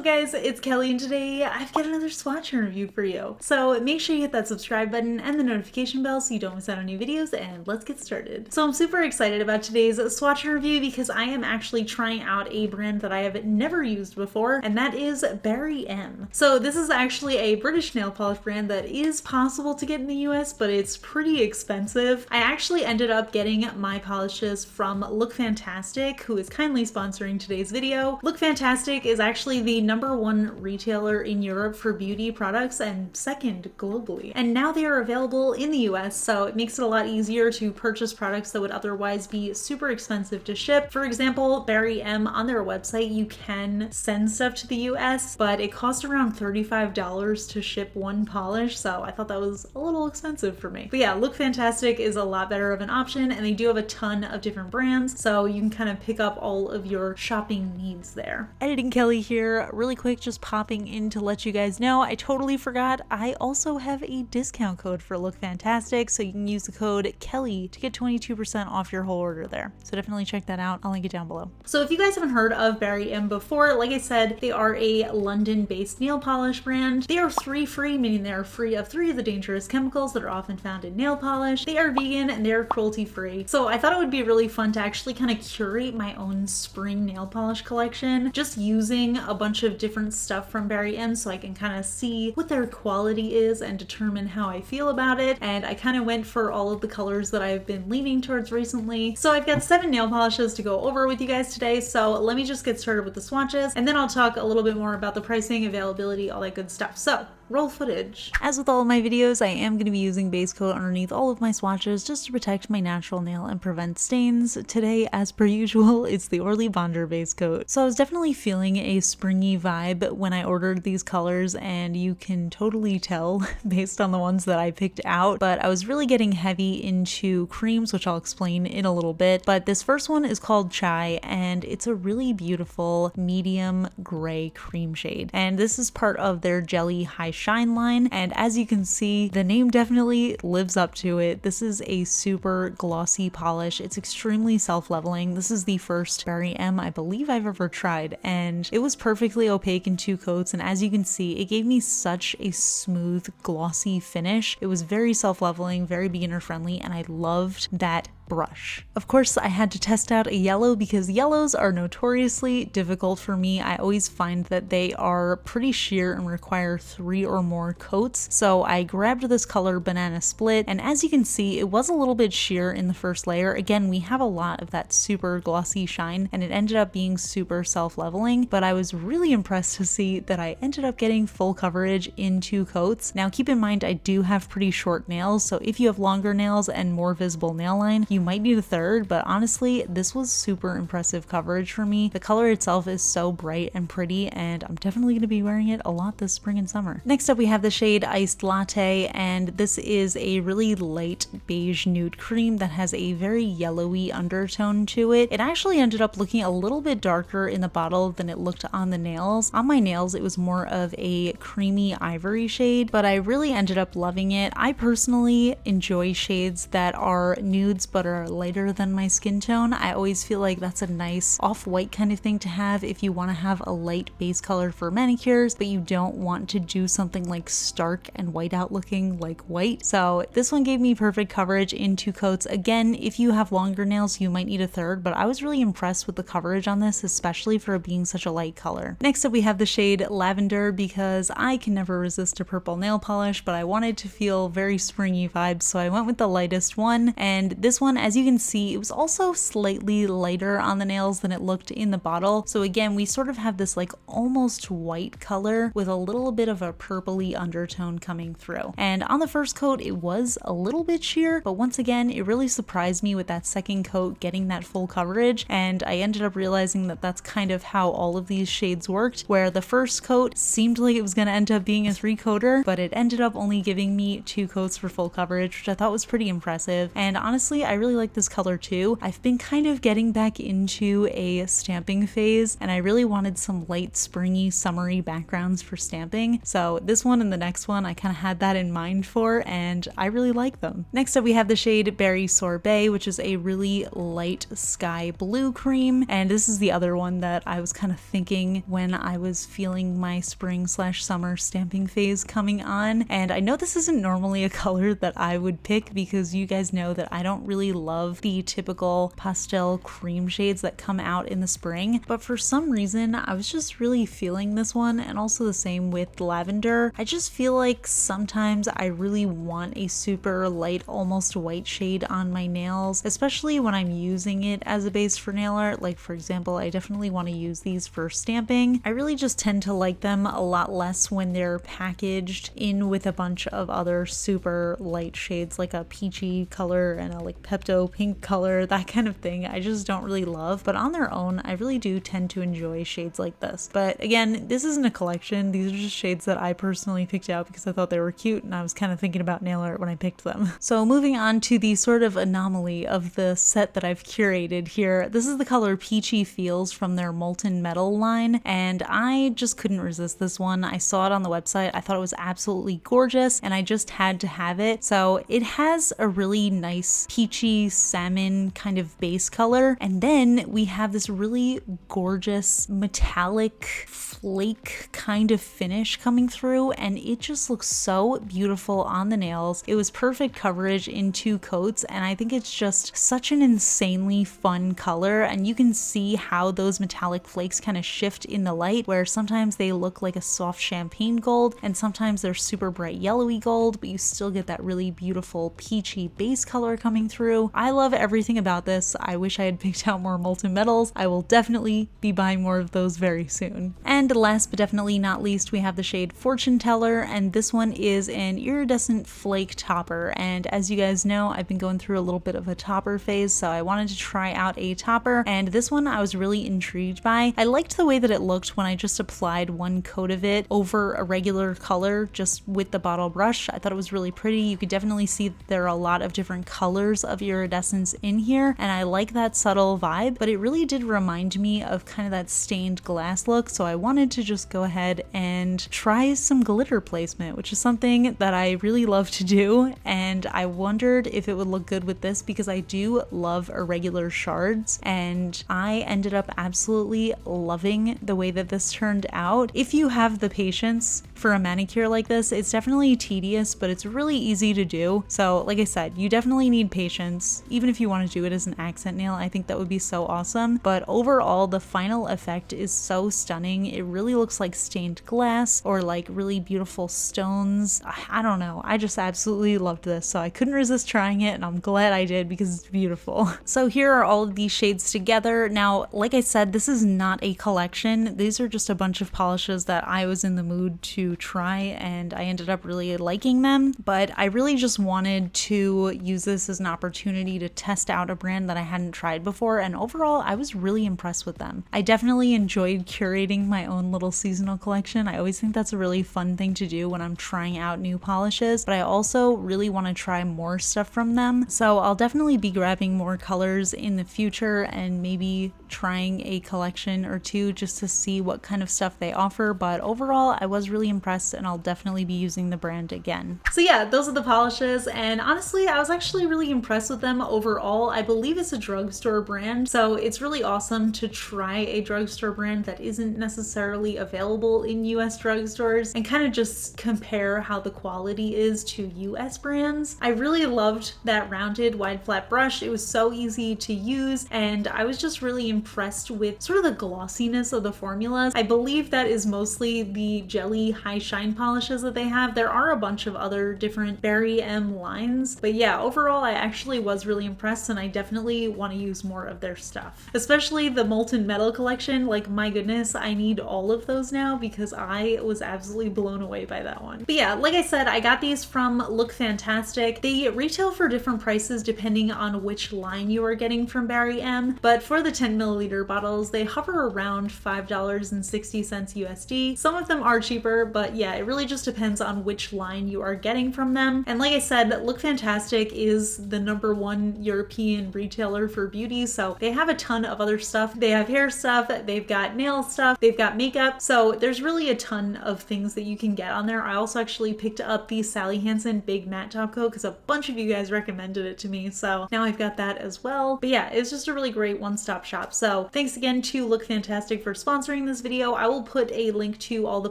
up guys, it's Kelly and today I've got another Swatch review for you. So make sure you hit that subscribe button and the notification bell so you don't miss out on new videos, and let's get started. So I'm super excited about today's Swatch review because I am actually trying out a brand that I have never used before, and that is Barry M. So this is actually a British nail polish brand that is possible to get in the US, but it's pretty expensive. I actually ended up getting my polishes from Look Fantastic, who is kindly sponsoring today's video. Look Fantastic is actually the #1 retailer in Europe for beauty products and second globally. And now they are available in the US, so it makes it a lot easier to purchase products that would otherwise be super expensive to ship. For example, Barry M, on their website, you can send stuff to the US, but it costs around $35 to ship one polish, so I thought that was a little expensive for me. But yeah, Look Fantastic is a lot better of an option, and they do have a ton of different brands, so you can kind of pick up all of your shopping needs there. Editing Kelly here, really quick, just popping in to let you guys know, I totally forgot, I also have a discount code for Look Fantastic, so you can use the code KELLY to get 22% off your whole order there. So definitely check that out, I'll link it down below. So if you guys haven't heard of Barry M before, like I said, they are a London-based nail polish brand. They are free, meaning they are free of 3 of the dangerous chemicals that are often found in nail polish. They are vegan and they are cruelty-free. So I thought it would be really fun to actually kind of curate my own spring nail polish collection, just using a bunch of different stuff from Barry M so I can kind of see what their quality is and determine how I feel about it. And I kind of went for all of the colors that I've been leaning towards recently. So I've got 7 nail polishes to go over with you guys today, so let me just get started with the swatches and then I'll talk a little bit more about the pricing, availability, all that good stuff. So roll footage. As with all of my videos, I am going to be using base coat underneath all of my swatches just to protect my natural nail and prevent stains. Today, as per usual, it's the Orly Bonder base coat. So I was definitely feeling a springy vibe when I ordered these colors, and you can totally tell based on the ones that I picked out, but I was really getting heavy into creams, which I'll explain in a little bit. But this first one is called Chai, and it's a really beautiful medium gray cream shade. And this is part of their Jelly High Shine line, and as you can see, the name definitely lives up to it. This is a super glossy polish. It's extremely self-leveling. This is the first Barry M I believe I've ever tried, and it was perfectly opaque in 2 coats, and as you can see, it gave me such a smooth, glossy finish. It was very self-leveling, very beginner friendly, and I loved that brush. Of course, I had to test out a yellow because yellows are notoriously difficult for me. I always find that they are pretty sheer and require 3 or more coats. So I grabbed this color Banana Split, and as you can see, it was a little bit sheer in the first layer. Again, we have a lot of that super glossy shine, and it ended up being super self-leveling, but I was really impressed to see that I ended up getting full coverage in 2 coats. Now keep in mind, I do have pretty short nails, so if you have longer nails and more visible nail line, you might need a 3rd, but honestly, this was super impressive coverage for me. The color itself is so bright and pretty, and I'm definitely going to be wearing it a lot this spring and summer. Next up, we have the shade Iced Latte, and this is a really light beige nude cream that has a very yellowy undertone to it. It actually ended up looking a little bit darker in the bottle than it looked on the nails. On my nails, it was more of a creamy ivory shade, but I really ended up loving it. I personally enjoy shades that are nudes but are lighter than my skin tone. I always feel like that's a nice off-white kind of thing to have if you want to have a light base color for manicures, but you don't want to do something like stark and white out looking like white. So this one gave me perfect coverage in 2 coats. Again, if you have longer nails, you might need a 3rd, but I was really impressed with the coverage on this, especially for being such a light color. Next up, we have the shade Lavender, because I can never resist a purple nail polish, but I wanted to feel very springy vibes, so I went with the lightest one. And this one, as you can see, it was also slightly lighter on the nails than it looked in the bottle. So again, we sort of have this like almost white color with a little bit of a purpley undertone coming through. And on the first coat, it was a little bit sheer, but once again, it really surprised me with that second coat getting that full coverage. And I ended up realizing that that's kind of how all of these shades worked, where the first coat seemed like it was going to end up being a 3-coater, but it ended up only giving me 2 coats for full coverage, which I thought was pretty impressive. And honestly, I really like this color too. I've been kind of getting back into a stamping phase, and I really wanted some light springy summery backgrounds for stamping. So this one and the next one I kind of had that in mind for, and I really like them. Next up we have the shade Berry Sorbet, which is a really light sky blue cream, and this is the other one that I was kind of thinking when I was feeling my spring/summer stamping phase coming on. And I know this isn't normally a color that I would pick because you guys know that I don't really love the typical pastel cream shades that come out in the spring, but for some reason I was just really feeling this one, and also the same with lavender. I just feel like sometimes I really want a super light, almost white shade on my nails, especially when I'm using it as a base for nail art. Like for example, I definitely want to use these for stamping. I really just tend to like them a lot less when they're packaged in with a bunch of other super light shades, like a peachy color and a like Pepto pink color, that kind of thing. I just don't really love, but on their own I really do tend to enjoy shades like this. But again, this isn't a collection. These are just shades that I personally picked out because I thought they were cute and I was kind of thinking about nail art when I picked them. So moving on to the sort of anomaly of the set that I've curated here, this is the color Peachy Feels from their Molten Metal line, and I just couldn't resist this one. I saw it on the website, I thought it was absolutely gorgeous, and I just had to have it. So it has a really nice peachy salmon kind of base color, and then we have this really gorgeous metallic flake kind of finish coming through, and it just looks so beautiful on the nails. It was perfect coverage in 2 coats, and I think it's just such an insanely fun color, and you can see how those metallic flakes kind of shift in the light, where sometimes they look like a soft champagne gold and sometimes they're super bright yellowy gold, but you still get that really beautiful peachy base color coming through. I love everything about this. I wish I had picked out more molten metals. I will definitely be buying more of those very soon. And last but definitely not least, we have the shade Fortune Teller, and this one is an iridescent flake topper. And as you guys know, I've been going through a little bit of a topper phase, so I wanted to try out a topper, and this one I was really intrigued by. I liked the way that it looked when I just applied 1 coat of it over a regular color just with the bottle brush. I thought it was really pretty. You could definitely see that there are a lot of different colors of iridescence in here, and I like that subtle vibe, but it really did remind me of kind of that stained glass look, so I wanted to just go ahead and try some glitter placement, which is something that I really love to do, and I wondered if it would look good with this because I do love irregular shards, and I ended up absolutely loving the way that this turned out. If you have the patience for a manicure like this, it's definitely tedious, but it's really easy to do. So like I said, you definitely need patience. Even if you want to do it as an accent nail, I think that would be so awesome. But overall, the final effect is so stunning. It really looks like stained glass or like really beautiful stones. I don't know. I just absolutely loved this. So I couldn't resist trying it, and I'm glad I did because it's beautiful. So here are all of these shades together. Now, like I said, this is not a collection. These are just a bunch of polishes that I was in the mood to try, and I ended up really liking them. But I really just wanted to use this as an opportunity to test out a brand that I hadn't tried before, and overall I was really impressed with them. I definitely enjoyed curating my own little seasonal collection. I always think that's a really fun thing to do when I'm trying out new polishes, but I also really want to try more stuff from them. So I'll definitely be grabbing more colors in the future and maybe trying a collection or two just to see what kind of stuff they offer. But overall, I was really impressed, and I'll definitely be using the brand again. So yeah, those are the polishes, and honestly, I was actually really impressed with them overall. I believe it's a drugstore brand, so it's really awesome to try a drugstore brand that isn't necessarily available in US drugstores and kind of just compare how the quality is to US brands. I really loved that rounded wide flat brush. It was so easy to use, and I was just really impressed with sort of the glossiness of the formulas. I believe that is mostly the jelly high shine polishes that they have. There are a bunch of other different Berry M lines, but yeah, overall I actually was really impressed, and I definitely want to use more of their stuff. Especially the Molten Metal collection. Like, my goodness, I need all of those now because I was absolutely blown away by that one. But yeah, like I said, I got these from Look Fantastic. They retail for different prices depending on which line you are getting from Barry M, but for the 10 milliliter bottles, they hover around $5.60 USD. Some of them are cheaper, but yeah, it really just depends on which line you are getting from them. And like I said, Look Fantastic is the #1 European retailer for beauty, so they have a ton of other stuff. They have hair stuff, they've got nail stuff, they've got makeup, so there's really a ton of things that you can get on there. I also actually picked up the Sally Hansen Big Matte Top Coat because a bunch of you guys recommended it to me, so now I've got that as well. But yeah, it's just a really great one-stop shop. So thanks again to Look Fantastic for sponsoring this video. I will put a link to all the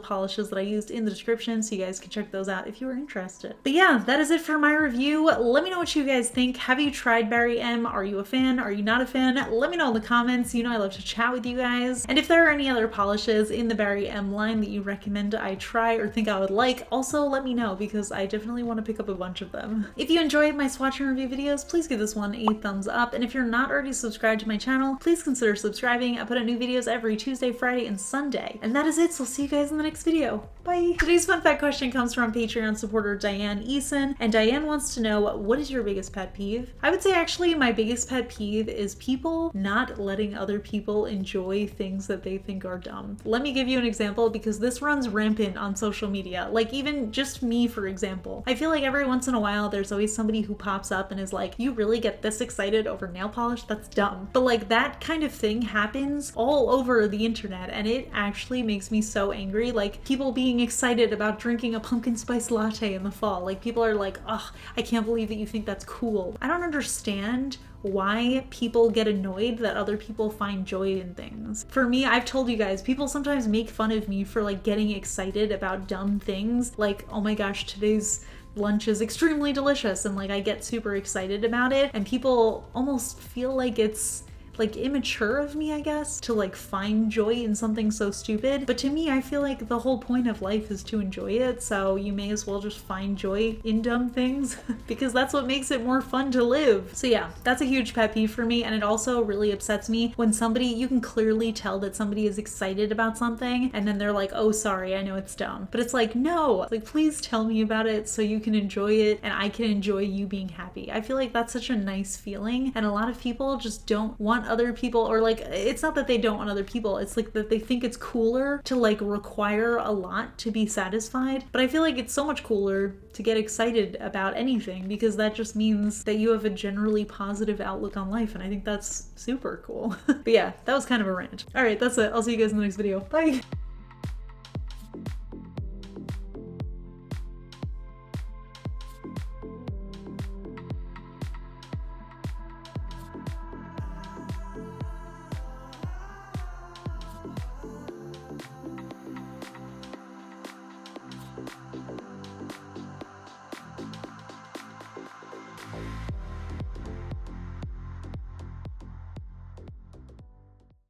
polishes that I used in the description so you guys can check those out if you are interested. But yeah, that is it for my review. Let me know what you guys think. Have you tried Barry M? Are you a fan? Are you not a fan? Let me know in the comments. You know I love to chat with you guys. And if there are any other polishes in the Barry M line that you recommend I try or think I would like, also let me know because I definitely want to pick up a bunch of them. If you enjoyed my swatch and review videos, please give this one a thumbs up. And if you're not already subscribed to my channel, please consider subscribing. I put out new videos every Tuesday, Friday, and Sunday. And that is it, so I'll see you guys in the next video. Bye! Today's fun fact question comes from Patreon supporter Diane Eason, and Diane wants to know, what is your biggest pet peeve? I would say actually my biggest pet peeve is people not letting other people enjoy things that they think are dumb. Let me give you an example because this runs rampant on social media. Like even just me, for example. I feel like every once in a while there's always somebody who pops up and is like, you really get this excited over nail polish? That's dumb. But like that kind of thing happens all over the internet and it actually makes me so angry. Like people being excited about drinking a pumpkin spice latte in the fall. Like people are like, oh, I can't believe that you think that's cool. I don't understand why people get annoyed that other people find joy in things. For me, I've told you guys, people sometimes make fun of me for like getting excited about dumb things. Like, oh my gosh, today's lunch is extremely delicious, and like I get super excited about it and people almost feel like it's like immature of me, I guess, to like find joy in something so stupid. But to me, I feel like the whole point of life is to enjoy it, so you may as well just find joy in dumb things because that's what makes it more fun to live. So yeah, that's a huge pet peeve for me, and it also really upsets me when somebody, you can clearly tell that somebody is excited about something and then they're like, oh sorry, I know it's dumb. But it's like, no, like please tell me about it so you can enjoy it and I can enjoy you being happy. I feel like that's such a nice feeling, and a lot of people just don't want other people, or like it's not that they don't want other people, it's like that they think it's cooler to like require a lot to be satisfied. But I feel like it's so much cooler to get excited about anything because that just means that you have a generally positive outlook on life, and I think that's super cool. But yeah, that was kind of a rant. All right, that's it. I'll see you guys in the next video. Bye!